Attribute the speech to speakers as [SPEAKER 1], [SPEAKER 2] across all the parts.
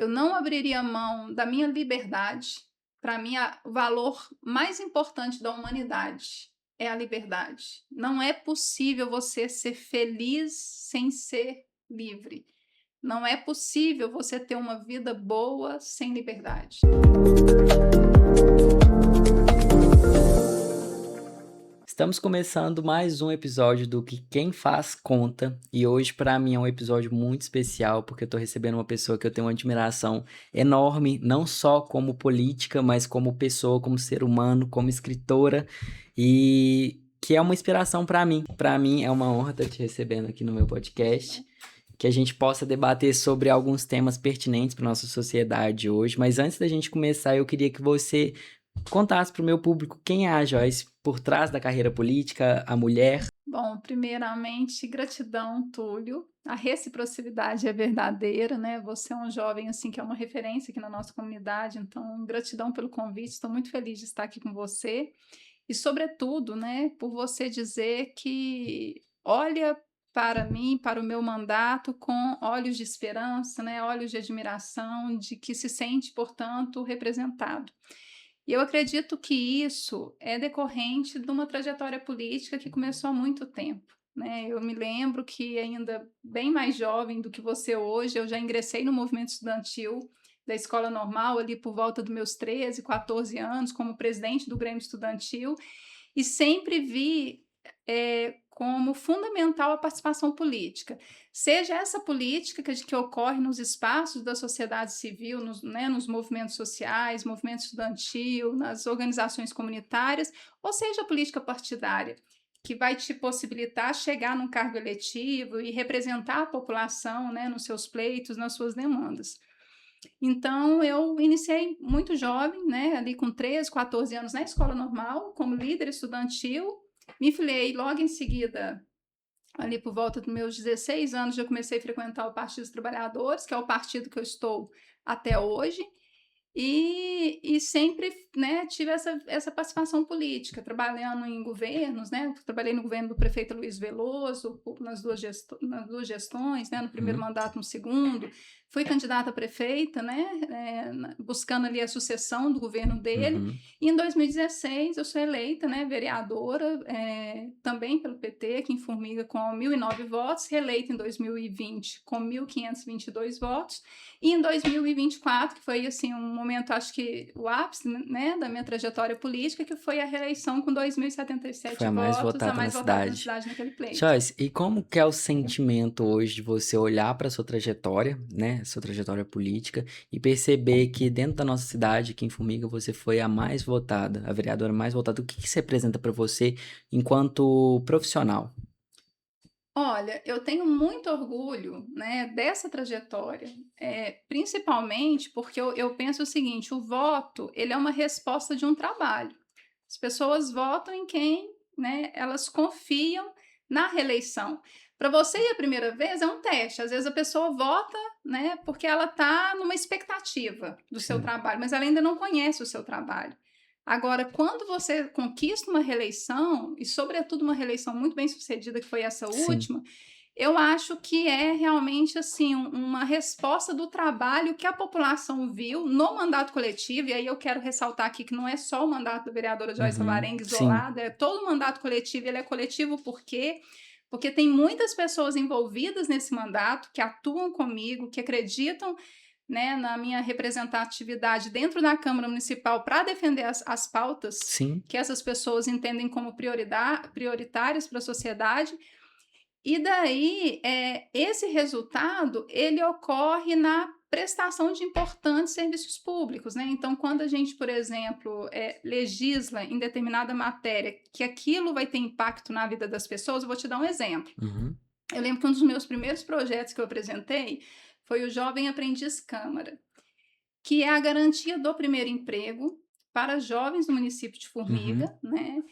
[SPEAKER 1] eu não abriria mão da minha liberdade. Para mim, o valor mais importante da humanidade é a liberdade. Não é possível você ser feliz sem ser livre. Não é possível você ter uma vida boa sem liberdade.
[SPEAKER 2] Estamos começando mais um episódio do Que Quem Faz Conta, e hoje para mim é um episódio muito especial porque eu tô recebendo uma pessoa que eu tenho uma admiração enorme, não só como política, mas como pessoa, como ser humano, como escritora, e que é uma inspiração para mim. Para mim é uma honra estar te recebendo aqui no meu podcast, que a gente possa debater sobre alguns temas pertinentes para nossa sociedade hoje. Mas antes da gente começar, eu queria que você contasse para o meu público quem é a Joyce por trás da carreira política, a mulher.
[SPEAKER 1] Bom, primeiramente, gratidão, Túlio. A reciprocidade é verdadeira, né? Você é um jovem assim que é uma referência aqui na nossa comunidade, então gratidão pelo convite. Estou muito feliz de estar aqui com você e, sobretudo, né, por você dizer que olha para mim, para o meu mandato, com olhos de esperança, né, olhos de admiração, de que se sente, portanto, representado. E eu acredito que isso é decorrente de uma trajetória política que começou há muito tempo, né. Eu me lembro que ainda bem mais jovem do que você hoje, eu já ingressei no movimento estudantil da escola normal ali por volta dos meus 13, 14 anos, como presidente do Grêmio Estudantil, e sempre vi, como fundamental a participação política. Seja essa política que ocorre nos espaços da sociedade civil, nos movimentos sociais, movimento estudantil, nas organizações comunitárias, ou seja a política partidária, que vai te possibilitar chegar num cargo eletivo e representar a população, né, nos seus pleitos, nas suas demandas. Então, eu iniciei muito jovem, né, ali com 13, 14 anos na escola normal, como líder estudantil, me filiei logo em seguida, ali por volta dos meus 16 anos, já comecei a frequentar o Partido dos Trabalhadores, que é o partido que eu estou até hoje, e sempre, né, tive essa participação política, trabalhando em governos, né, trabalhei no governo do prefeito Luiz Veloso, nas duas gestões, né, no primeiro
[SPEAKER 2] Uhum.
[SPEAKER 1] mandato, no segundo, fui candidata a prefeita, né, buscando ali a sucessão do governo dele,
[SPEAKER 2] Uhum.
[SPEAKER 1] e em 2016 eu sou eleita, né, vereadora, também pelo PT, aqui em Formiga, com 1.009 votos, reeleita em 2020 com 1.522 votos, e em 2024, que foi assim um momento, acho que o ápice, né, da minha trajetória política, que foi a reeleição com
[SPEAKER 2] Foi
[SPEAKER 1] 2.077
[SPEAKER 2] a mais
[SPEAKER 1] votos, a
[SPEAKER 2] votada na
[SPEAKER 1] mais votada na
[SPEAKER 2] cidade.
[SPEAKER 1] cidade naquele pleito.
[SPEAKER 2] Joyce, e como que é o sentimento hoje de você olhar para sua trajetória, né, sua trajetória política, e perceber que dentro da nossa cidade, aqui em Formiga, você foi a mais votada, a vereadora mais votada? O que que isso representa para você enquanto profissional?
[SPEAKER 1] Olha, eu tenho muito orgulho, né, dessa trajetória, principalmente porque eu penso o seguinte: o voto, ele é uma resposta de um trabalho. As pessoas votam em quem, né, elas confiam na reeleição. Para você ir a primeira vez é um teste, às vezes a pessoa vota, né, porque ela está numa expectativa do seu
[SPEAKER 2] Sim.
[SPEAKER 1] trabalho, mas ela ainda não conhece o seu trabalho. Agora, quando você conquista uma reeleição, e sobretudo uma reeleição muito bem-sucedida, que foi essa
[SPEAKER 2] Sim.
[SPEAKER 1] última, eu acho que é realmente assim uma resposta do trabalho que a população viu no mandato coletivo, e aí eu quero ressaltar aqui que não é só o mandato da vereadora Joyce
[SPEAKER 2] Uhum.
[SPEAKER 1] Alvarenga
[SPEAKER 2] Sim.
[SPEAKER 1] isolado, é todo o mandato coletivo. Ele é coletivo porque tem muitas pessoas envolvidas nesse mandato que atuam comigo, que acreditam, né, na minha representatividade dentro da Câmara Municipal para defender as pautas
[SPEAKER 2] Sim.
[SPEAKER 1] que essas pessoas entendem como prioritárias para a sociedade. E daí, esse resultado, ele ocorre na prestação de importantes serviços públicos, né. Então, quando a gente, por exemplo, legisla em determinada matéria que aquilo vai ter impacto na vida das pessoas, eu vou te dar um exemplo.
[SPEAKER 2] Uhum.
[SPEAKER 1] Eu lembro que um dos meus primeiros projetos que eu apresentei foi o Jovem Aprendiz Câmara, que é a garantia do primeiro emprego para jovens do município de
[SPEAKER 2] Uhum.
[SPEAKER 1] Formiga, né,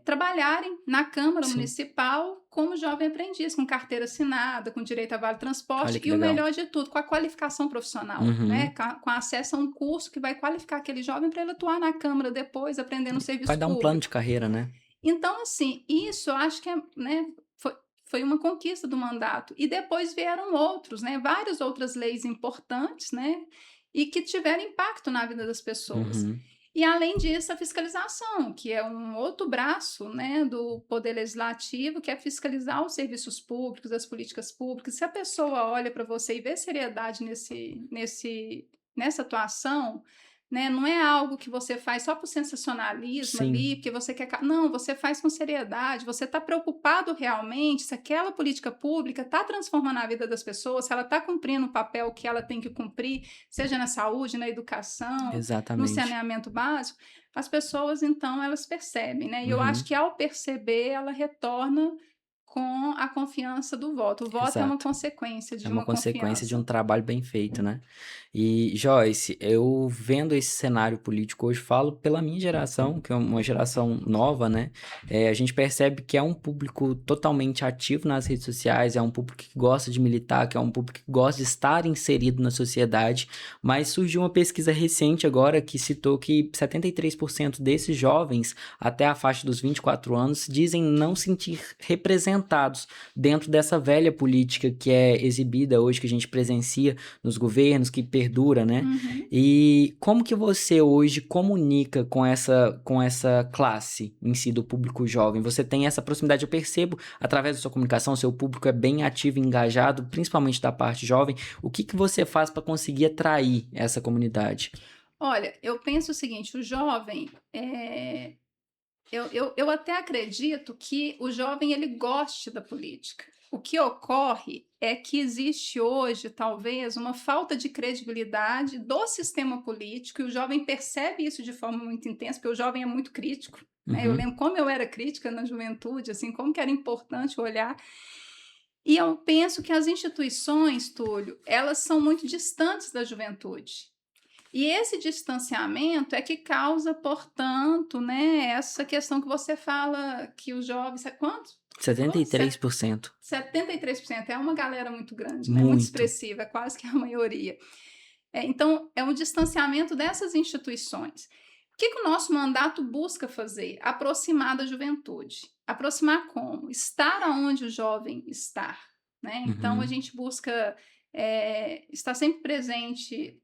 [SPEAKER 1] trabalharem na Câmara
[SPEAKER 2] Sim.
[SPEAKER 1] Municipal como jovem aprendiz, com carteira assinada, com direito a vale transporte
[SPEAKER 2] Olha que
[SPEAKER 1] e o
[SPEAKER 2] legal.
[SPEAKER 1] melhor de tudo, com a qualificação profissional, né,
[SPEAKER 2] Uhum.
[SPEAKER 1] com acesso a um curso que vai qualificar aquele jovem para ele atuar na Câmara depois, aprendendo
[SPEAKER 2] Vai
[SPEAKER 1] serviço
[SPEAKER 2] dar um plano de
[SPEAKER 1] público.
[SPEAKER 2] carreira, né?
[SPEAKER 1] Então, assim, isso eu acho que é, né, foi foi uma conquista do mandato. E depois vieram outros, né? Várias outras leis importantes, né? E que tiveram impacto na vida das pessoas.
[SPEAKER 2] Uhum.
[SPEAKER 1] E, além disso, a fiscalização, que é um outro braço, né, do Poder Legislativo, que é fiscalizar os serviços públicos, as políticas públicas. Se a pessoa olha para você e vê seriedade nessa atuação, né, não é algo que você faz só por sensacionalismo ali,
[SPEAKER 2] Sim,
[SPEAKER 1] porque você quer. Não, você faz com seriedade, você está preocupado realmente se aquela política pública está transformando a vida das pessoas, se ela está cumprindo o papel que ela tem que cumprir, seja na saúde, na educação, no
[SPEAKER 2] exatamente.
[SPEAKER 1] saneamento básico. As pessoas, então, elas percebem, né? E eu acho
[SPEAKER 2] Uhum.
[SPEAKER 1] que, ao perceber, ela retorna com a confiança do voto. O voto é uma
[SPEAKER 2] Exato.
[SPEAKER 1] consequência
[SPEAKER 2] É
[SPEAKER 1] de
[SPEAKER 2] uma
[SPEAKER 1] uma
[SPEAKER 2] consequência de um
[SPEAKER 1] confiança.
[SPEAKER 2] trabalho bem feito, né? E, Joyce, eu vendo esse cenário político hoje, falo pela minha geração, que é uma geração nova, né? A gente percebe que é um público totalmente ativo nas redes sociais, é um público que gosta de militar, que é um público que gosta de estar inserido na sociedade, mas surgiu uma pesquisa recente agora que citou que 73% desses jovens, até a faixa dos 24 anos, dizem não sentir representados dentro dessa velha política que é exibida hoje, que a gente presencia nos governos, que perdura, né?
[SPEAKER 1] Uhum.
[SPEAKER 2] E como que você hoje comunica com essa classe em si do público jovem? Você tem essa proximidade, eu percebo, através da sua comunicação, seu público é bem ativo e engajado, principalmente da parte jovem. O que que você faz para conseguir atrair essa comunidade?
[SPEAKER 1] Olha, eu penso o seguinte: o jovem, eu até acredito que o jovem ele goste da política. O que ocorre é que existe hoje, talvez, uma falta de credibilidade do sistema político, e o jovem percebe isso de forma muito intensa, porque o jovem é muito crítico, né? Eu
[SPEAKER 2] Uhum,
[SPEAKER 1] lembro como eu era crítica na juventude, assim, como que era importante olhar. E eu penso que as instituições, Túlio, elas são muito distantes da juventude. E esse distanciamento é que causa, portanto, né, essa questão que você fala que os jovens. Quanto? Você falou?
[SPEAKER 2] 73%.
[SPEAKER 1] 73%. É uma galera muito grande, né? Muito
[SPEAKER 2] Muito.
[SPEAKER 1] expressiva, é quase que a maioria. Então, é um distanciamento dessas instituições. O que o nosso mandato busca fazer? Aproximar da juventude. Aproximar como? Estar onde o jovem está. Né? Então, a
[SPEAKER 2] Uhum.
[SPEAKER 1] gente busca estar sempre presente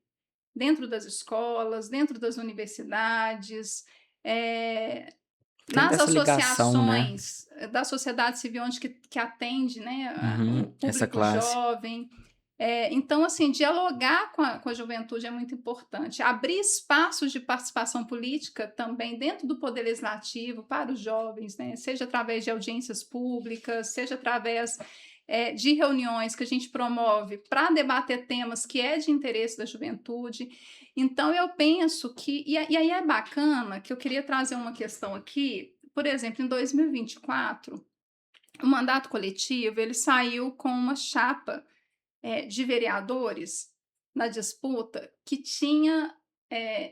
[SPEAKER 1] dentro das escolas, dentro das universidades,
[SPEAKER 2] Tendo
[SPEAKER 1] nas
[SPEAKER 2] essa ligação, né?
[SPEAKER 1] associações da sociedade civil, onde que atende, né,
[SPEAKER 2] Uhum,
[SPEAKER 1] o
[SPEAKER 2] essa
[SPEAKER 1] público
[SPEAKER 2] classe.
[SPEAKER 1] jovem. Então, assim, dialogar com a juventude é muito importante. Abrir espaços de participação política também dentro do Poder Legislativo para os jovens, né? Seja através de audiências públicas, seja através de reuniões que a gente promove para debater temas que é de interesse da juventude. Então, eu penso que. E aí é bacana que eu queria trazer uma questão aqui. Por exemplo, em 2024, o mandato coletivo ele saiu com uma chapa de vereadores na disputa que tinha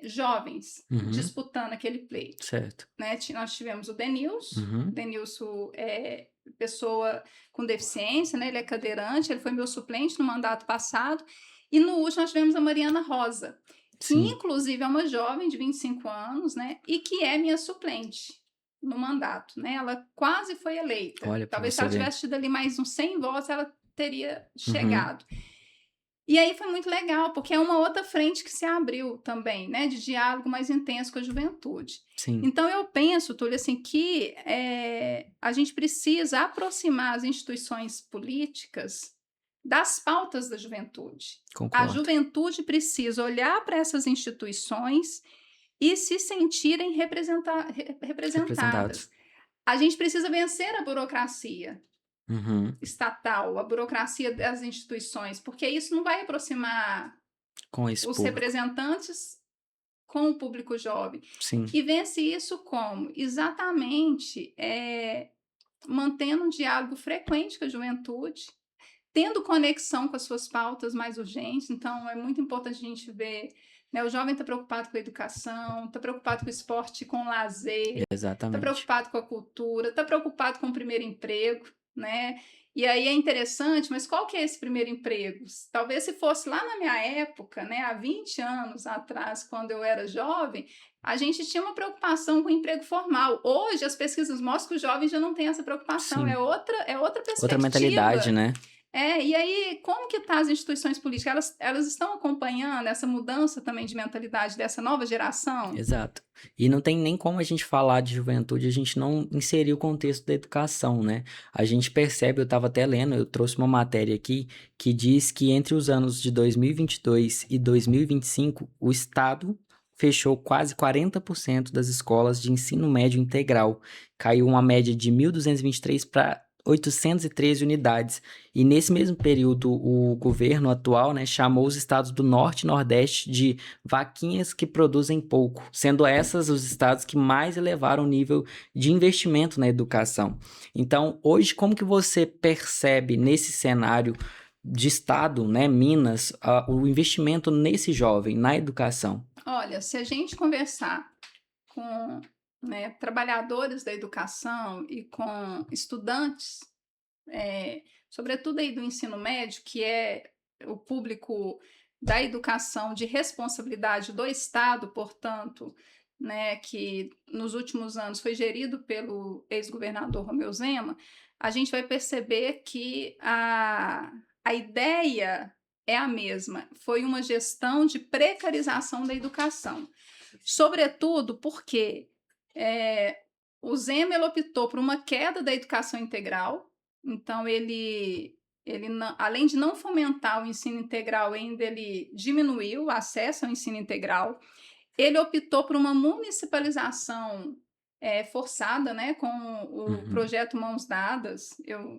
[SPEAKER 1] jovens
[SPEAKER 2] Uhum,
[SPEAKER 1] disputando aquele pleito.
[SPEAKER 2] certo.
[SPEAKER 1] Né? Nós tivemos o Denilson.
[SPEAKER 2] Uhum,
[SPEAKER 1] Denilson é pessoa com deficiência, né? Ele é cadeirante, ele foi meu suplente no mandato passado. E no último nós tivemos a Mariana Rosa, que
[SPEAKER 2] sim.
[SPEAKER 1] inclusive é uma jovem de 25 anos, né? E que é minha suplente no mandato, né? Ela quase foi eleita.
[SPEAKER 2] Olha para
[SPEAKER 1] Talvez se
[SPEAKER 2] você
[SPEAKER 1] ela
[SPEAKER 2] ver.
[SPEAKER 1] tivesse tido ali mais uns 100 votos, ela teria
[SPEAKER 2] Uhum,
[SPEAKER 1] chegado. E aí foi muito legal, porque é uma outra frente que se abriu também, né, de diálogo mais intenso com a juventude.
[SPEAKER 2] sim,
[SPEAKER 1] Então, eu penso, Túlio, assim, que a gente precisa aproximar as instituições políticas das pautas da juventude. A
[SPEAKER 2] concordo.
[SPEAKER 1] juventude precisa olhar para essas instituições e se sentirem
[SPEAKER 2] Representados.
[SPEAKER 1] representadas. A gente precisa vencer a burocracia
[SPEAKER 2] Uhum,
[SPEAKER 1] estatal, a burocracia das instituições, porque isso não vai aproximar
[SPEAKER 2] com esse
[SPEAKER 1] os
[SPEAKER 2] público.
[SPEAKER 1] representantes com o público jovem.
[SPEAKER 2] Sim,
[SPEAKER 1] E vence isso como? Exatamente mantendo um diálogo frequente com a juventude, tendo conexão com as suas pautas mais urgentes. Então, é muito importante a gente ver, né, o jovem está preocupado com a educação, está preocupado com o esporte, com o lazer, está
[SPEAKER 2] exatamente.
[SPEAKER 1] preocupado com a cultura, está preocupado com o primeiro emprego, né? E aí é interessante, mas qual que é esse primeiro emprego? Talvez se fosse lá na minha época, né, há 20 anos atrás, quando eu era jovem, a gente tinha uma preocupação com o emprego formal. Hoje, as pesquisas mostram que os jovens já não têm essa preocupação,
[SPEAKER 2] Sim,
[SPEAKER 1] é outra
[SPEAKER 2] outra mentalidade,
[SPEAKER 1] perspectiva.
[SPEAKER 2] né?
[SPEAKER 1] E aí, como que tá as instituições políticas? Elas estão acompanhando essa mudança também de mentalidade dessa nova geração?
[SPEAKER 2] Exato. E não tem nem como a gente falar de juventude, a gente não inserir o contexto da educação, né? A gente percebe, eu estava até lendo, eu trouxe uma matéria aqui que diz que entre os anos de 2022 e 2025, o Estado fechou quase 40% das escolas de ensino médio integral. Caiu uma média de 1.223 para 813 unidades. E nesse mesmo período, o governo atual, né, chamou os estados do Norte e Nordeste de vaquinhas que produzem pouco, sendo essas os estados que mais elevaram o nível de investimento na educação. Então, hoje, como que você percebe nesse cenário de estado, né, Minas, o investimento nesse jovem, na educação?
[SPEAKER 1] Olha, se a gente conversar com, né, trabalhadores da educação e com estudantes, sobretudo aí do ensino médio, que é o público da educação de responsabilidade do Estado, portanto, né, que nos últimos anos foi gerido pelo ex-governador Romeu Zema, a gente vai perceber que a ideia é a mesma. Foi uma gestão de precarização da educação. Sobretudo porque o Zema ele optou por uma queda da educação integral, então ele não, além de não fomentar o ensino integral, ainda ele diminuiu o acesso ao ensino integral. Ele optou por uma municipalização forçada, né, com o
[SPEAKER 2] Uhum,
[SPEAKER 1] projeto Mãos Dadas.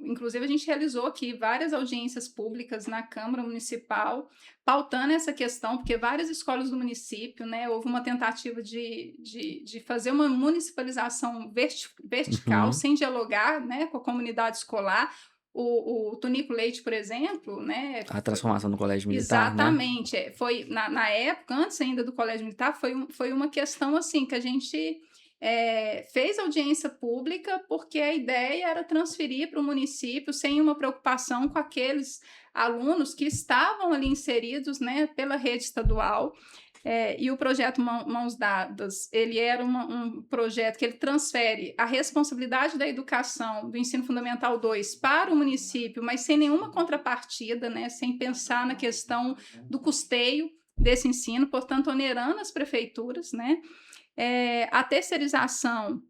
[SPEAKER 1] Inclusive, a gente realizou aqui várias audiências públicas na Câmara Municipal, pautando essa questão, porque várias escolas do município, né, houve uma tentativa de fazer uma municipalização vertical,
[SPEAKER 2] uhum.
[SPEAKER 1] sem dialogar, né, com a comunidade escolar. O Tonico Leite, por exemplo, né,
[SPEAKER 2] A transformação do colégio militar, né?
[SPEAKER 1] exatamente. Foi na época, antes ainda do Colégio Militar, foi uma questão assim que a gente fez audiência pública porque a ideia era transferir para o município sem uma preocupação com aqueles alunos que estavam ali inseridos, né, pela rede estadual. E o projeto Mãos Dadas, ele era um projeto que ele transfere a responsabilidade da educação do ensino fundamental 2 para o município, mas sem nenhuma contrapartida, né, sem pensar na questão do custeio desse ensino, portanto, onerando as prefeituras, né? A terceirização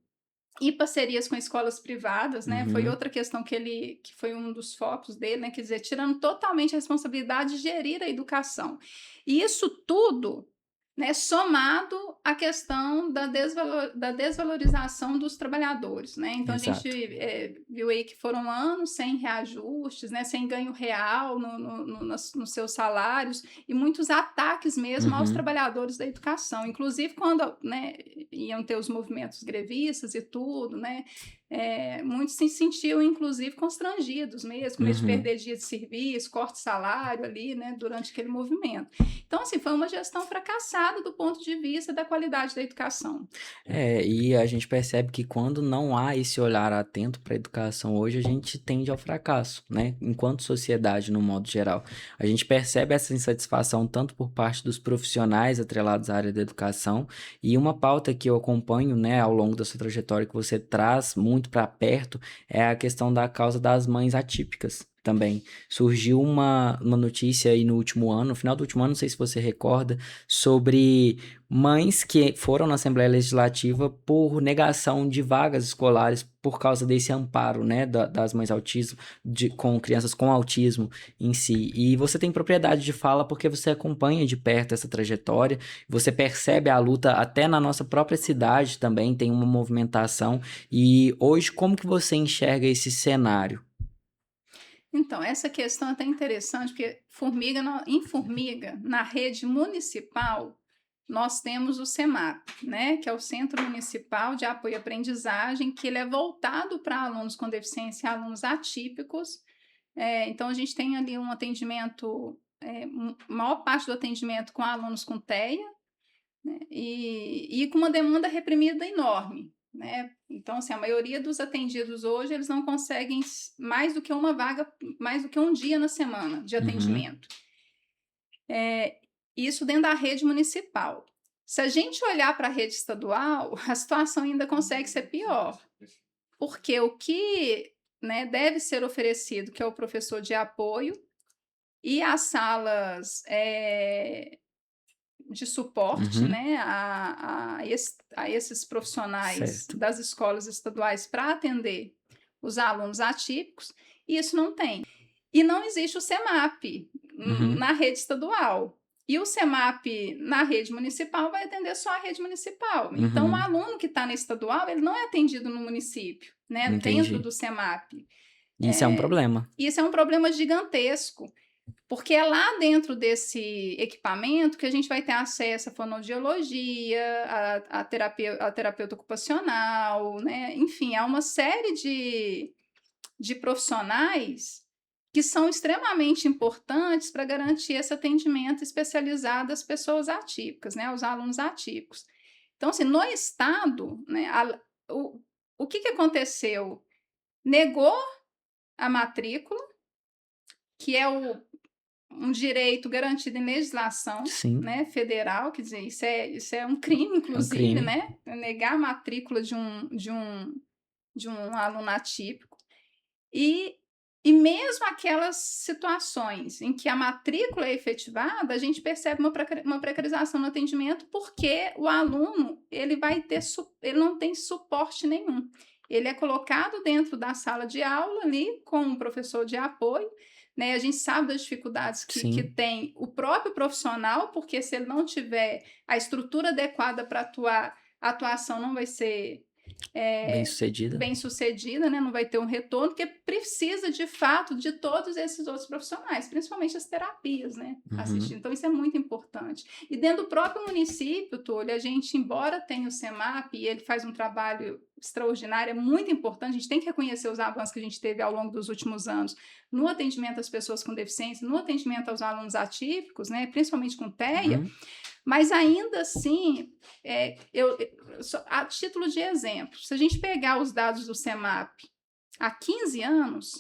[SPEAKER 1] e parcerias com escolas privadas, né? Foi
[SPEAKER 2] Uhum,
[SPEAKER 1] outra questão que foi um dos focos dele, né? Quer dizer, tirando totalmente a responsabilidade de gerir a educação. E isso tudo, né, somado à questão da desvalorização dos trabalhadores, né? Então a gente
[SPEAKER 2] exato.
[SPEAKER 1] viu aí que foram anos sem reajustes, né, sem ganho real nos seus salários e muitos ataques mesmo aos
[SPEAKER 2] Uhum,
[SPEAKER 1] trabalhadores da educação, inclusive quando, né, iam ter os movimentos grevistas e tudo, né? Muitos se sentiam, inclusive, constrangidos mesmo, com medo de
[SPEAKER 2] uhum.
[SPEAKER 1] perder dia de serviço, corte de salário ali, né, durante aquele movimento. Então, assim, foi uma gestão fracassada do ponto de vista da qualidade da educação.
[SPEAKER 2] E a gente percebe que quando não há esse olhar atento para a educação hoje, a gente tende ao fracasso, né? Enquanto sociedade, no modo geral. A gente percebe essa insatisfação tanto por parte dos profissionais atrelados à área da educação, e uma pauta que eu acompanho, né, ao longo da sua trajetória, que você traz muito para perto, é a questão da causa das mães atípicas. Também surgiu uma notícia aí no último ano, no final do último ano, não sei se você recorda, sobre mães que foram na Assembleia Legislativa por negação de vagas escolares por causa desse amparo, né, das mães autismo, com crianças com autismo em si. E você tem propriedade de fala porque você acompanha de perto essa trajetória, você percebe a luta até na nossa própria cidade também, tem uma movimentação. E hoje, como que você enxerga esse cenário?
[SPEAKER 1] Então, essa questão é até interessante, porque em Formiga, na rede municipal, nós temos o CEMAP, né, que é o Centro Municipal de Apoio à Aprendizagem, que ele é voltado para alunos com deficiência e alunos atípicos. Então, a gente tem ali um atendimento, maior parte do atendimento com alunos com TEA, né, e com uma demanda reprimida enorme. né? Então, assim, a maioria dos atendidos hoje, eles não conseguem mais do que uma vaga, mais do que um dia na semana de
[SPEAKER 2] Uhum.
[SPEAKER 1] atendimento. Isso dentro da rede municipal. Se a gente olhar para a rede estadual, a situação ainda consegue ser pior, porque o que, né, deve ser oferecido, que é o professor de apoio e as salas de suporte,
[SPEAKER 2] Uhum.
[SPEAKER 1] né, a esses profissionais
[SPEAKER 2] Certo.
[SPEAKER 1] das escolas estaduais para atender os alunos atípicos, isso não tem. E não existe o CEMAP
[SPEAKER 2] Uhum.
[SPEAKER 1] na rede estadual. E o CEMAP na rede municipal vai atender só a rede municipal. Então, o
[SPEAKER 2] Uhum.
[SPEAKER 1] aluno que está na estadual, ele não é atendido no município, né, dentro
[SPEAKER 2] Entendi.
[SPEAKER 1] do CEMAP.
[SPEAKER 2] Isso é um problema.
[SPEAKER 1] Isso é um problema gigantesco, porque é lá dentro desse equipamento que a gente vai ter acesso à fonoaudiologia, à terapeuta ocupacional, né? Enfim, há uma série de profissionais que são extremamente importantes para garantir esse atendimento especializado às pessoas atípicas, né? Aos alunos atípicos. Então, assim, no Estado, né, o que aconteceu? Negou a matrícula, que é um direito garantido em legislação,
[SPEAKER 2] Sim,
[SPEAKER 1] né, federal, quer dizer, isso é um crime,
[SPEAKER 2] é um
[SPEAKER 1] inclusive,
[SPEAKER 2] crime.
[SPEAKER 1] né, negar a matrícula de um aluno atípico, e, e mesmo aquelas situações em que a matrícula é efetivada, a gente percebe uma precarização no atendimento, porque o aluno ele não tem suporte nenhum. Ele é colocado dentro da sala de aula ali com um professor de apoio, né? A gente sabe das dificuldades que
[SPEAKER 2] Sim,
[SPEAKER 1] tem o próprio profissional, porque se ele não tiver a estrutura adequada para atuar, a atuação não vai ser
[SPEAKER 2] bem sucedida.
[SPEAKER 1] bem sucedida, né? Não vai ter um retorno, porque precisa de fato de todos esses outros profissionais, principalmente as terapias, né?
[SPEAKER 2] Uhum.
[SPEAKER 1] Assistindo. Então, isso é muito importante. E dentro do próprio município, Túlio, a gente, embora tenha o CEMAP e ele faz um trabalho extraordinário, é muito importante, a gente tem que reconhecer os avanços que a gente teve ao longo dos últimos anos no atendimento às pessoas com deficiência, no atendimento aos alunos atípicos, né? Principalmente com TEA,
[SPEAKER 2] Uhum.
[SPEAKER 1] mas ainda assim, a título de exemplo, se a gente pegar os dados do CEMAP há 15 anos,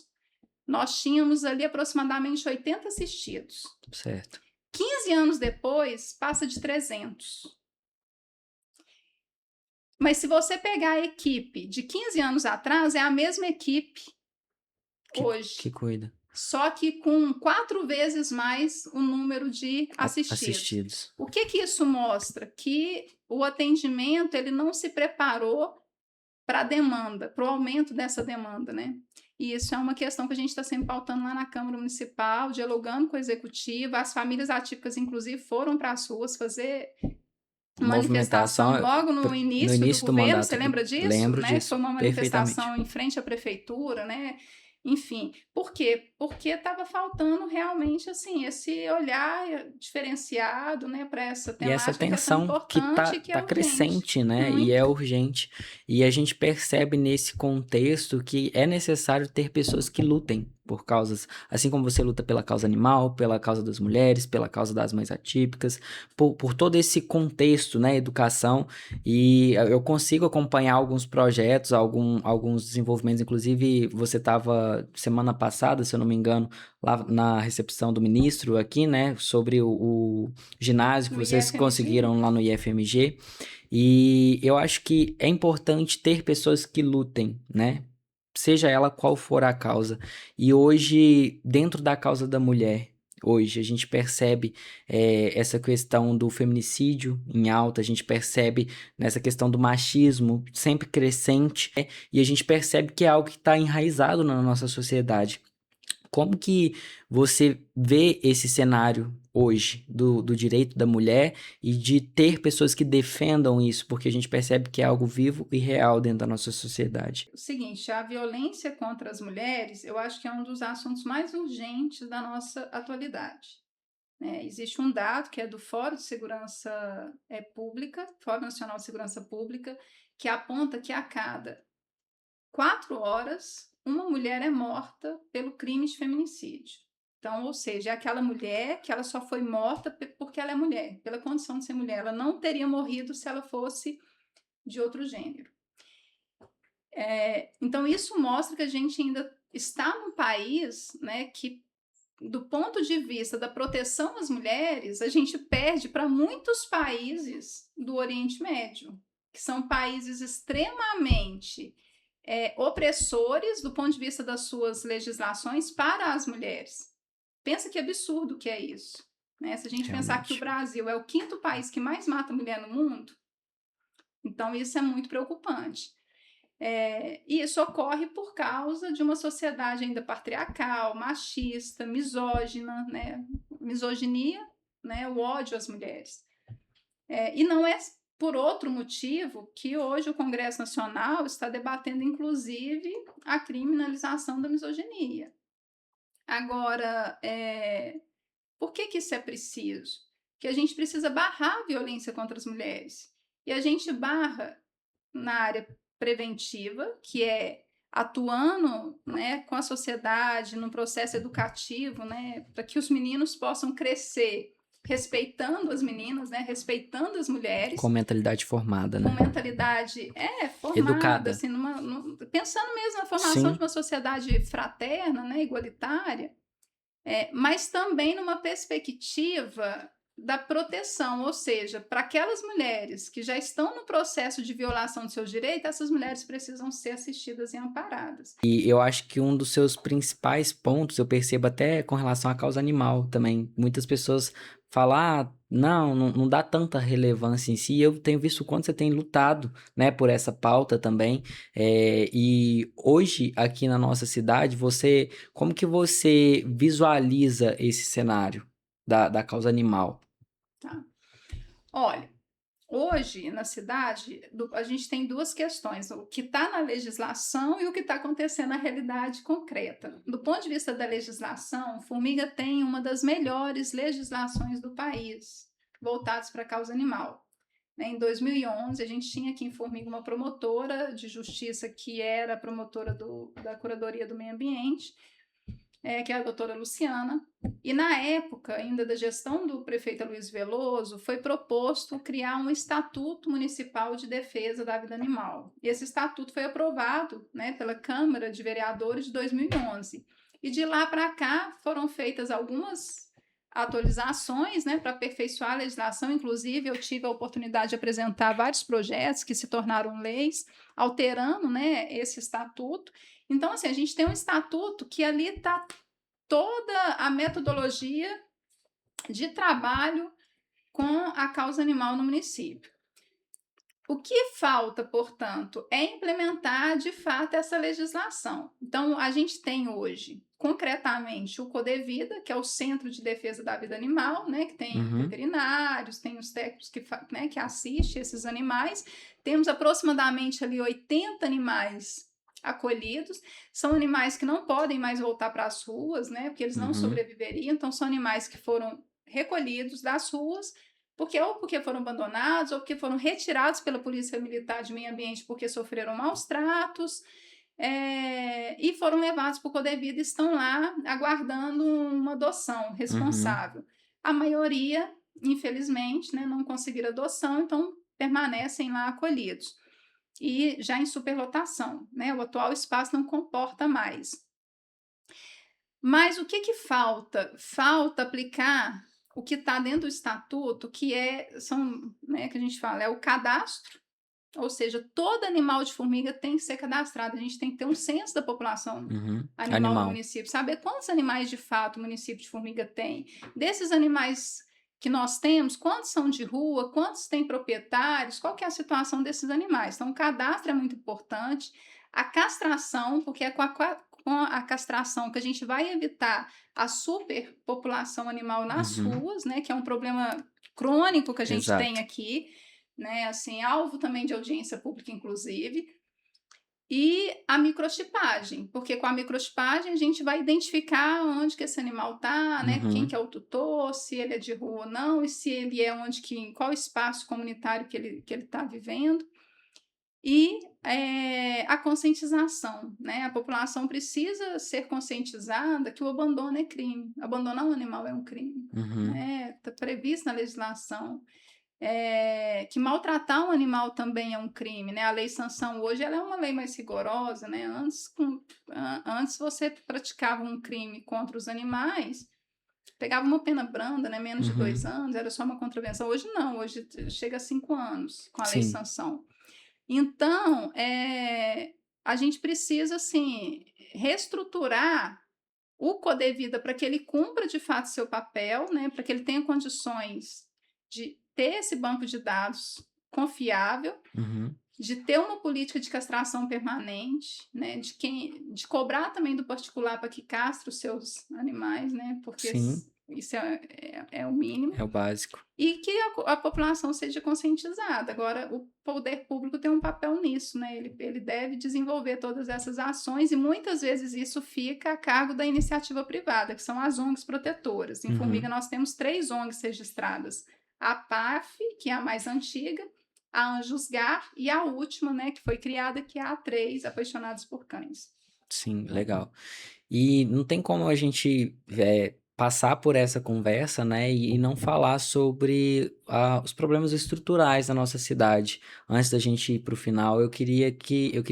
[SPEAKER 1] nós tínhamos ali aproximadamente 80 assistidos.
[SPEAKER 2] Certo.
[SPEAKER 1] 15 anos depois, passa de 300. Mas se você pegar a equipe de 15 anos atrás, é a mesma equipe hoje.
[SPEAKER 2] Que cuida.
[SPEAKER 1] Só que com 4 vezes mais o número de assistidos.
[SPEAKER 2] Assistidos.
[SPEAKER 1] O que isso mostra? Que o atendimento ele não se preparou para a demanda, para o aumento dessa demanda, né? E isso é uma questão que a gente está sempre pautando lá na Câmara Municipal, dialogando com a Executiva. As famílias atípicas, inclusive, foram para as ruas fazer
[SPEAKER 2] Movimentação
[SPEAKER 1] manifestação logo no
[SPEAKER 2] no
[SPEAKER 1] início do
[SPEAKER 2] início do
[SPEAKER 1] governo. Você
[SPEAKER 2] mandato.
[SPEAKER 1] lembra disso?
[SPEAKER 2] Lembro
[SPEAKER 1] Né?
[SPEAKER 2] disso
[SPEAKER 1] Foi uma
[SPEAKER 2] perfeitamente.
[SPEAKER 1] manifestação em frente à prefeitura, né? Enfim, por quê? Porque estava faltando realmente assim esse olhar diferenciado, né, para essa
[SPEAKER 2] E essa
[SPEAKER 1] temática que é tão
[SPEAKER 2] tensão que
[SPEAKER 1] importante e que é
[SPEAKER 2] tá
[SPEAKER 1] urgente.
[SPEAKER 2] crescente, né? E é
[SPEAKER 1] Muito.
[SPEAKER 2] urgente. E a gente percebe nesse contexto que é necessário ter pessoas que lutem por causas, assim como você luta pela causa animal, pela causa das mulheres, pela causa das mães atípicas, por todo esse contexto, né? Educação. E eu consigo acompanhar alguns projetos, alguns desenvolvimentos. Inclusive, você estava semana passada, se eu não me engano, lá na recepção do ministro aqui, né? Sobre o ginásio que
[SPEAKER 1] No
[SPEAKER 2] vocês
[SPEAKER 1] IFMG?
[SPEAKER 2] conseguiram lá no IFMG. E eu acho que é importante ter pessoas que lutem, né? Seja ela qual for a causa. E hoje, dentro da causa da mulher, hoje a gente percebe essa questão do feminicídio em alta, a gente percebe nessa questão do machismo sempre crescente, né? E a gente percebe que é algo que está enraizado na nossa sociedade. Como que você vê esse cenário hoje do direito da mulher e de ter pessoas que defendam isso, porque a gente percebe que é algo vivo e real dentro da nossa sociedade?
[SPEAKER 1] O seguinte, a violência contra as mulheres, eu acho que é um dos assuntos mais urgentes da nossa atualidade. Né? Existe um dado que é do Fórum de Segurança Pública, Fórum Nacional de Segurança Pública, que aponta que a cada 4 horas uma mulher é morta pelo crime de feminicídio. Então, ou seja, é aquela mulher que ela só foi morta porque ela é mulher, pela condição de ser mulher. Ela não teria morrido se ela fosse de outro gênero. Então, isso mostra que a gente ainda está num país, né, que, do ponto de vista da proteção às mulheres, a gente perde para muitos países do Oriente Médio, que são países extremamente opressores do ponto de vista das suas legislações para as mulheres. Pensa que absurdo que é isso. Né? Se a gente pensar que o
[SPEAKER 2] Realmente.
[SPEAKER 1] Brasil é o 5º país que mais mata mulher no mundo, então isso é muito preocupante. E isso ocorre por causa de uma sociedade ainda patriarcal, machista, misógina, né? Misoginia, né? O ódio às mulheres. E não é por outro motivo que hoje o Congresso Nacional está debatendo, inclusive, a criminalização da misoginia. Agora, por que isso é preciso? Que a gente precisa barrar a violência contra as mulheres. E a gente barra na área preventiva, que é atuando, né, com a sociedade, no processo educativo, né, para que os meninos possam crescer respeitando as meninas, né, respeitando as mulheres.
[SPEAKER 2] Com mentalidade formada,
[SPEAKER 1] Com
[SPEAKER 2] né?
[SPEAKER 1] mentalidade formada,
[SPEAKER 2] Educada.
[SPEAKER 1] assim, pensando mesmo na formação de
[SPEAKER 2] Sim.
[SPEAKER 1] uma sociedade fraterna, né, igualitária, mas também numa perspectiva da proteção, ou seja, para aquelas mulheres que já estão no processo de violação de seus direitos, essas mulheres precisam ser assistidas e amparadas.
[SPEAKER 2] E eu acho que um dos seus principais pontos, eu percebo até com relação à causa animal também. Muitas pessoas falam, não dá tanta relevância em si. E eu tenho visto o quanto você tem lutado, né, por essa pauta também. E hoje, aqui na nossa cidade, como que você visualiza esse cenário da causa animal?
[SPEAKER 1] Tá? Olha, hoje, na cidade, a gente tem 2 questões: o que está na legislação e o que está acontecendo na realidade concreta. Do ponto de vista da legislação, Formiga tem uma das melhores legislações do país, voltadas para a causa animal. Em 2011, a gente tinha aqui em Formiga uma promotora de justiça que era promotora da Curadoria do Meio Ambiente, que é a doutora Luciana, e na época ainda da gestão do prefeito Luiz Veloso, foi proposto criar um Estatuto Municipal de Defesa da Vida Animal. Esse estatuto foi aprovado, né, pela Câmara de Vereadores de 2011. E de lá para cá foram feitas algumas atualizações, né, para aperfeiçoar a legislação. Inclusive, eu tive a oportunidade de apresentar vários projetos que se tornaram leis, alterando, né, esse estatuto. Então, assim, a gente tem um estatuto que ali está toda a metodologia de trabalho com a causa animal no município. O que falta, portanto, é implementar de fato essa legislação. Então, a gente tem hoje, concretamente, o Codevida, que é o Centro de Defesa da Vida Animal, né, que tem veterinários, tem os técnicos que assistem esses animais. Temos aproximadamente ali 80 animais acolhidos. São animais que não podem mais voltar para as ruas, né, porque eles não sobreviveriam. Então, são animais que foram recolhidos das ruas, porque foram abandonados ou porque foram retirados pela Polícia Militar de Meio Ambiente porque sofreram maus tratos, e foram levados para o Codevida e estão lá aguardando uma adoção responsável. A maioria, infelizmente, né, não conseguiram adoção, então permanecem lá acolhidos. E já em superlotação, né, o atual espaço não comporta mais. Mas o que falta? Falta aplicar o que está dentro do estatuto, que que a gente fala, é o cadastro, ou seja, todo animal de formiga tem que ser cadastrado. A gente tem que ter um censo da população animal no município, saber quantos animais de fato o município de Formiga tem. Desses animais que nós temos, quantos são de rua, quantos têm proprietários, qual que é a situação desses animais. Então, o cadastro é muito importante. A castração, porque é com a castração que a gente vai evitar a superpopulação animal nas ruas, né, que é um problema crônico que a gente tem aqui, né, assim, alvo também de audiência pública, inclusive. E a microchipagem, porque com a microchipagem a gente vai identificar onde que esse animal está, né, quem que é o tutor, se ele é de rua ou não, e se ele é em qual espaço comunitário que ele está vivendo. E a conscientização, né? A população precisa ser conscientizada que o abandono é crime. Abandonar um animal é um crime, né? Está previsto na legislação. que maltratar um animal também é um crime, né? A lei sanção hoje ela é uma lei mais rigorosa, né? Antes você praticava um crime contra os animais, pegava uma pena branda, né? Menos de
[SPEAKER 2] Uhum.
[SPEAKER 1] 2 anos, era só uma contravenção. Hoje não, hoje chega a 5 anos com a lei
[SPEAKER 2] Sim.
[SPEAKER 1] sanção. Então, a gente precisa, assim, reestruturar o Codevida para que ele cumpra de fato seu papel, né? Para que ele tenha condições de ter esse banco de dados confiável,
[SPEAKER 2] Uhum.
[SPEAKER 1] de ter uma política de castração permanente, né? De cobrar também do particular para que castre os seus animais, né? Porque
[SPEAKER 2] Sim,
[SPEAKER 1] isso é o mínimo.
[SPEAKER 2] é o básico.
[SPEAKER 1] E que a população seja conscientizada. Agora, o poder público tem um papel nisso, né? Ele deve desenvolver todas essas ações e muitas vezes isso fica a cargo da iniciativa privada, que são as ONGs protetoras. Em Formiga,
[SPEAKER 2] Uhum.
[SPEAKER 1] nós temos 3 ONGs registradas: a PAF, que é a mais antiga, a Anjusgar e a última, né, que foi criada, que é a A3, Apaixonados por Cães.
[SPEAKER 2] Sim, legal. E não tem como a gente passar por essa conversa, né, e não falar sobre os problemas estruturais da nossa cidade. Antes da gente ir para o final, eu queria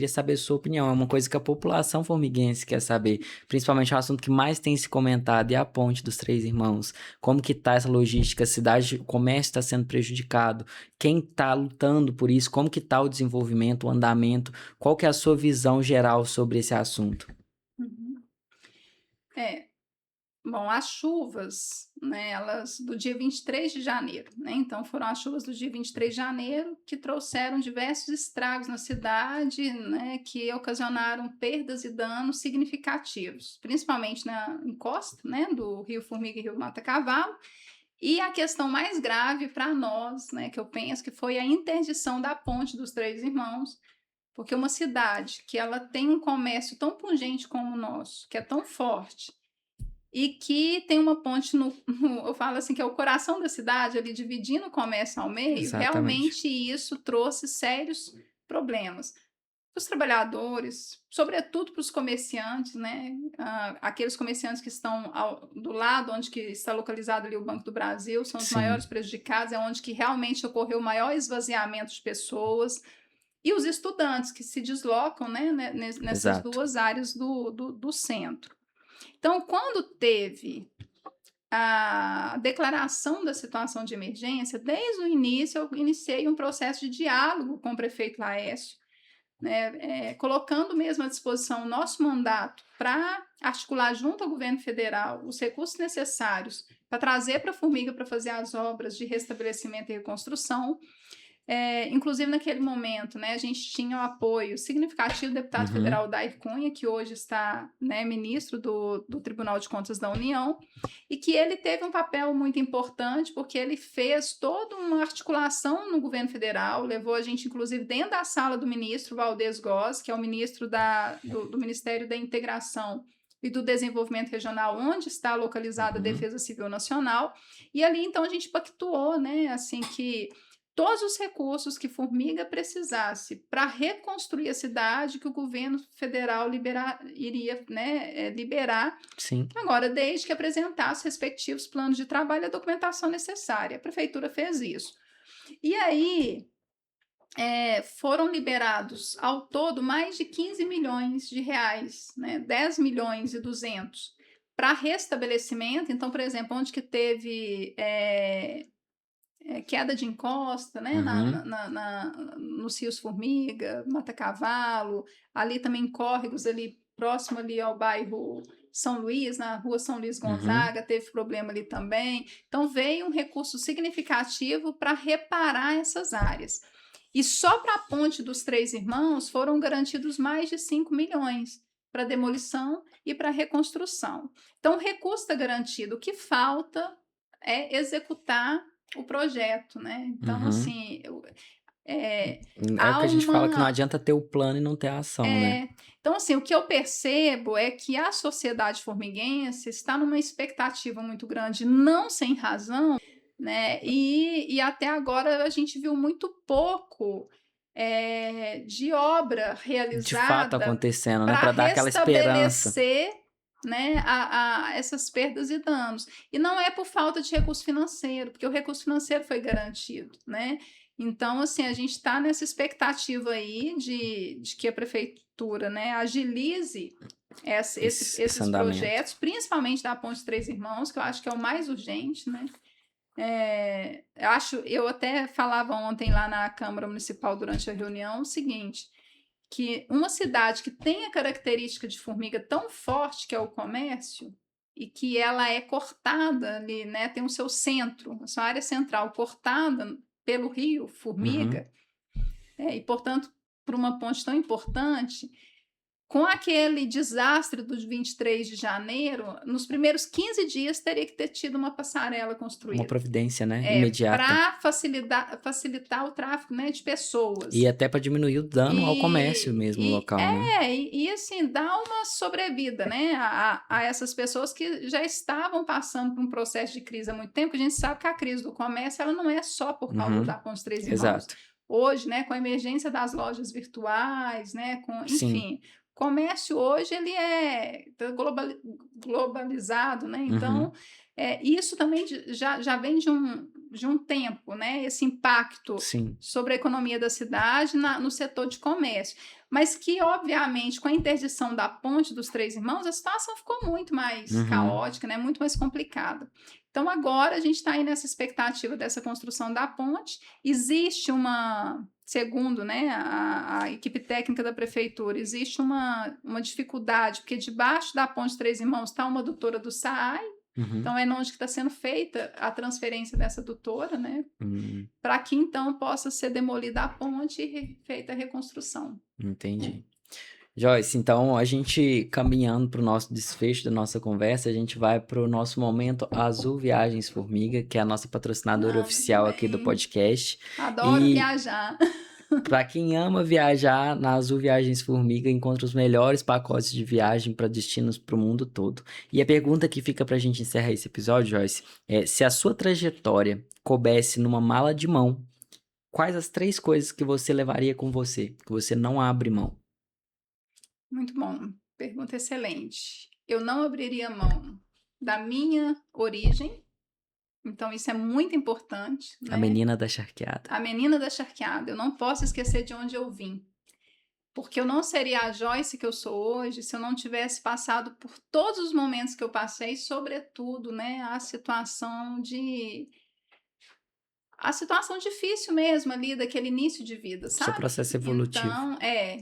[SPEAKER 2] saber sua opinião. É uma coisa que a população formiguense quer saber, principalmente o assunto que mais tem se comentado é a Ponte dos Três Irmãos. Como que tá essa logística? A cidade, o comércio está sendo prejudicado? Quem está lutando por isso? Como que tá o desenvolvimento, o andamento? Qual que é a sua visão geral sobre esse assunto?
[SPEAKER 1] Uhum. É, Bom, as chuvas, né, elas do dia 23 de janeiro, né? Então foram as chuvas do dia 23 de janeiro que trouxeram diversos estragos na cidade, né, que ocasionaram perdas e danos significativos, principalmente na encosta, né, do Rio Formiga e Rio Mata Cavalo. E a questão mais grave para nós, né, que eu penso que foi a interdição da Ponte dos Três Irmãos, porque uma cidade que ela tem um comércio tão pungente como o nosso, que é tão forte, e que tem uma ponte eu falo assim, que é o coração da cidade, ali dividindo o comércio ao meio,
[SPEAKER 2] Exatamente.
[SPEAKER 1] realmente isso trouxe sérios problemas para os trabalhadores, sobretudo para os comerciantes, né? Aqueles comerciantes que estão do lado onde que está localizado ali o Banco do Brasil, são os
[SPEAKER 2] Sim,
[SPEAKER 1] maiores prejudicados, é onde que realmente ocorreu o maior esvaziamento de pessoas, e os estudantes que se deslocam, né, nessas
[SPEAKER 2] exato.
[SPEAKER 1] duas áreas do centro. Então, quando teve a declaração da situação de emergência, desde o início eu iniciei um processo de diálogo com o prefeito Laércio, né, colocando mesmo à disposição o nosso mandato para articular junto ao governo federal os recursos necessários para trazer para a Formiga para fazer as obras de restabelecimento e reconstrução. Inclusive, naquele momento, né, a gente tinha o apoio significativo do deputado
[SPEAKER 2] Uhum.
[SPEAKER 1] federal Dair Cunha, que hoje está, né, ministro do Tribunal de Contas da União, e que ele teve um papel muito importante, porque ele fez toda uma articulação no governo federal, levou a gente, inclusive, dentro da sala do ministro Valdez Góes, que é o ministro do Ministério da Integração e do Desenvolvimento Regional, onde está localizada a
[SPEAKER 2] Uhum.
[SPEAKER 1] Defesa Civil Nacional, e ali, então, a gente pactuou, né, assim, que todos os recursos que Formiga precisasse para reconstruir a cidade, que o governo federal iria, né, liberar,
[SPEAKER 2] Sim.
[SPEAKER 1] agora, desde que apresentasse os respectivos planos de trabalho e a documentação necessária. A prefeitura fez isso. E aí, foram liberados ao todo mais de 15 milhões de reais, né, 10 milhões e 200 para restabelecimento. Então, por exemplo, onde que teve queda de encosta, né,
[SPEAKER 2] Uhum.
[SPEAKER 1] nos rios Formiga, Mata Cavalo, ali também córregos ali próximo ali ao bairro São Luís, na rua São Luís
[SPEAKER 2] Uhum.
[SPEAKER 1] Gonzaga, teve problema ali também. Então veio um recurso significativo para reparar essas áreas. E só para a Ponte dos Três Irmãos foram garantidos mais de 5 milhões para demolição e para reconstrução. Então o recurso está garantido, o que falta é executar o projeto, né? Então,
[SPEAKER 2] Uhum.
[SPEAKER 1] assim,
[SPEAKER 2] É o
[SPEAKER 1] há
[SPEAKER 2] que a gente fala que não
[SPEAKER 1] uma.
[SPEAKER 2] adianta ter o plano e não ter a ação, né?
[SPEAKER 1] Então, assim, o que eu percebo é que a sociedade formiguense está numa expectativa muito grande, não sem razão, né? E até agora a gente viu muito pouco de obra
[SPEAKER 2] De fato
[SPEAKER 1] realizada
[SPEAKER 2] acontecendo, né?
[SPEAKER 1] para
[SPEAKER 2] Para dar aquela esperança.
[SPEAKER 1] restabelecer, né, a essas perdas e danos. E não é por falta de recurso financeiro, porque o recurso financeiro foi garantido, né? Então, assim, a gente está nessa expectativa aí de que a prefeitura, né, agilize
[SPEAKER 2] Esse
[SPEAKER 1] esses
[SPEAKER 2] andamento.
[SPEAKER 1] projetos, principalmente da Ponte Três Irmãos, que eu acho que é o mais urgente, né? Eu até falava ontem lá na Câmara Municipal durante a reunião o seguinte, que uma cidade que tem a característica de formiga tão forte, que é o comércio, e que ela é cortada ali, né, tem o seu centro, a sua área central cortada pelo rio
[SPEAKER 2] Uhum.
[SPEAKER 1] Formiga, e portanto, por uma ponte tão importante, com aquele desastre dos 23 de janeiro, nos primeiros 15 dias teria que ter tido uma passarela
[SPEAKER 2] Uma
[SPEAKER 1] construída.
[SPEAKER 2] providência, né? Imediata.
[SPEAKER 1] Para facilitar o tráfego, né, de pessoas.
[SPEAKER 2] E até para diminuir o dano ao comércio
[SPEAKER 1] E,
[SPEAKER 2] mesmo
[SPEAKER 1] e,
[SPEAKER 2] local, né?
[SPEAKER 1] assim, dá uma sobrevida, né, a essas pessoas que já estavam passando por um processo de crise há muito tempo. A gente sabe que a crise do comércio ela não é só por causa da Ponte Três Irmãos.
[SPEAKER 2] Exato.
[SPEAKER 1] Hoje, né, com a emergência das lojas virtuais, né,
[SPEAKER 2] Sim.
[SPEAKER 1] enfim, comércio hoje ele é globalizado, né? Então, isso também já vem de um tempo, né? Esse impacto
[SPEAKER 2] Sim.
[SPEAKER 1] sobre a economia da cidade no setor de comércio. Mas que, obviamente, com a interdição da Ponte dos Três Irmãos, a situação ficou muito mais caótica, né? Muito mais complicada. Então, agora a gente está aí nessa expectativa dessa construção da ponte. Existe segundo, né, a equipe técnica da prefeitura, existe uma dificuldade, porque debaixo da Ponte Três Irmãos está uma adutora do SAAI, então é onde que está sendo feita a transferência dessa adutora, né, para que então possa ser demolida a ponte e feita a reconstrução.
[SPEAKER 2] Entendi. Joyce, então a gente caminhando para o nosso desfecho da nossa conversa, a gente vai para o nosso momento Azul Viagens Formiga, que é a nossa patrocinadora oficial aqui do podcast.
[SPEAKER 1] Adoro viajar.
[SPEAKER 2] Para quem ama viajar, na Azul Viagens Formiga encontra os melhores pacotes de viagem para destinos para o mundo todo. E a pergunta que fica para a gente encerrar esse episódio, Joyce, é: se a sua trajetória coubesse numa mala de mão, quais as 3 coisas que você levaria com você, que você não abre mão?
[SPEAKER 1] Muito bom, pergunta excelente. Eu não abriria mão da minha origem, então isso é muito importante, né?
[SPEAKER 2] A menina da charqueada.
[SPEAKER 1] A menina da charqueada, eu não posso esquecer de onde eu vim. Porque eu não seria a Joyce que eu sou hoje se eu não tivesse passado por todos os momentos que eu passei, sobretudo, né, a situação difícil mesmo ali daquele início de vida,
[SPEAKER 2] Seu
[SPEAKER 1] sabe?
[SPEAKER 2] processo evolutivo.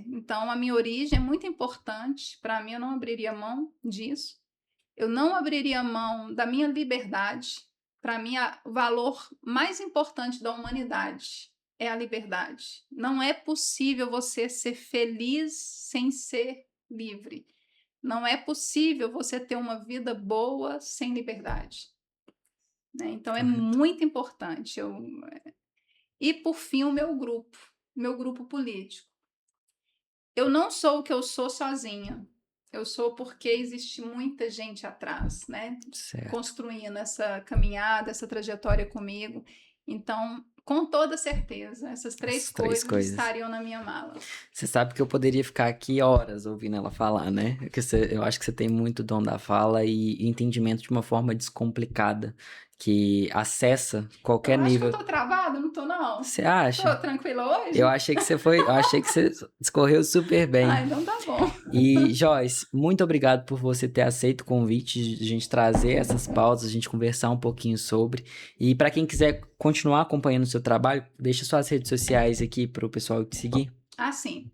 [SPEAKER 1] Então a minha origem é muito importante, para mim eu não abriria mão disso. Eu não abriria mão da minha liberdade. Para mim, o valor mais importante da humanidade é a liberdade. Não é possível você ser feliz sem ser livre. Não é possível você ter uma vida boa sem liberdade. Né? Então, é muito importante. E, por fim, o meu grupo político. Eu não sou o que eu sou sozinha. Eu sou porque existe muita gente atrás, né?
[SPEAKER 2] Certo.
[SPEAKER 1] Construindo essa caminhada, essa trajetória comigo. Então, com toda certeza, essas três coisas estariam na minha mala.
[SPEAKER 2] Você sabe que eu poderia ficar aqui horas ouvindo ela falar, né? Eu acho que você tem muito dom da fala e entendimento de uma forma descomplicada, que acessa qualquer nível.
[SPEAKER 1] Eu acho que eu tô travada, não tô não?
[SPEAKER 2] Você acha?
[SPEAKER 1] Tô tranquila hoje?
[SPEAKER 2] Eu achei que você discorreu super bem.
[SPEAKER 1] Então tá bom.
[SPEAKER 2] E, Joyce, muito obrigado por você ter aceito o convite de a gente trazer essas pautas, a gente conversar um pouquinho sobre. E para quem quiser continuar acompanhando o seu trabalho, deixa suas redes sociais aqui para o pessoal te seguir.
[SPEAKER 1] Sim.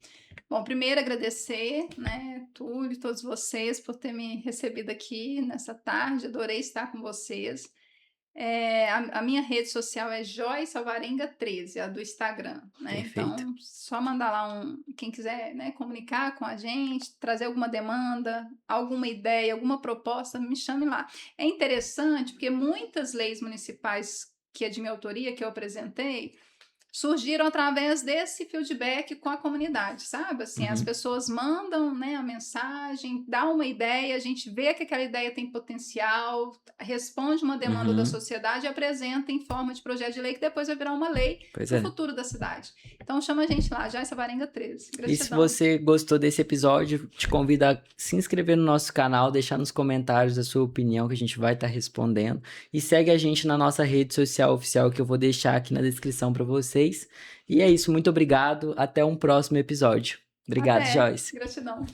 [SPEAKER 1] Bom, primeiro agradecer, né, Túlio e todos vocês por ter me recebido aqui nessa tarde, adorei estar com vocês. A minha rede social é Joyce Alvarenga 13, a do Instagram, né?
[SPEAKER 2] Perfeito.
[SPEAKER 1] Então, só mandar lá quem quiser, né, comunicar com a gente, trazer alguma demanda, alguma ideia, alguma proposta, me chame lá. É interessante porque muitas leis municipais que é de minha autoria, que eu apresentei, surgiram através desse feedback com a comunidade, sabe? Assim, as
[SPEAKER 2] Uhum.
[SPEAKER 1] pessoas mandam, né, a mensagem, dá uma ideia, a gente vê que aquela ideia tem potencial, responde uma demanda da
[SPEAKER 2] Uhum.
[SPEAKER 1] sociedade e apresenta em forma de projeto de lei que depois vai virar uma lei
[SPEAKER 2] Pois
[SPEAKER 1] para o
[SPEAKER 2] é.
[SPEAKER 1] futuro da cidade. Então chama a gente lá, Joyce Alvarenga 13.
[SPEAKER 2] E se
[SPEAKER 1] Gratidão.
[SPEAKER 2] você gostou desse episódio, te convido a se inscrever no nosso canal, deixar nos comentários a sua opinião que a gente vai estar respondendo. E segue a gente na nossa rede social oficial que eu vou deixar aqui na descrição para vocês. E é isso, muito obrigado. Até um próximo episódio. Obrigado,
[SPEAKER 1] Até.
[SPEAKER 2] Joyce.
[SPEAKER 1] Gratidão.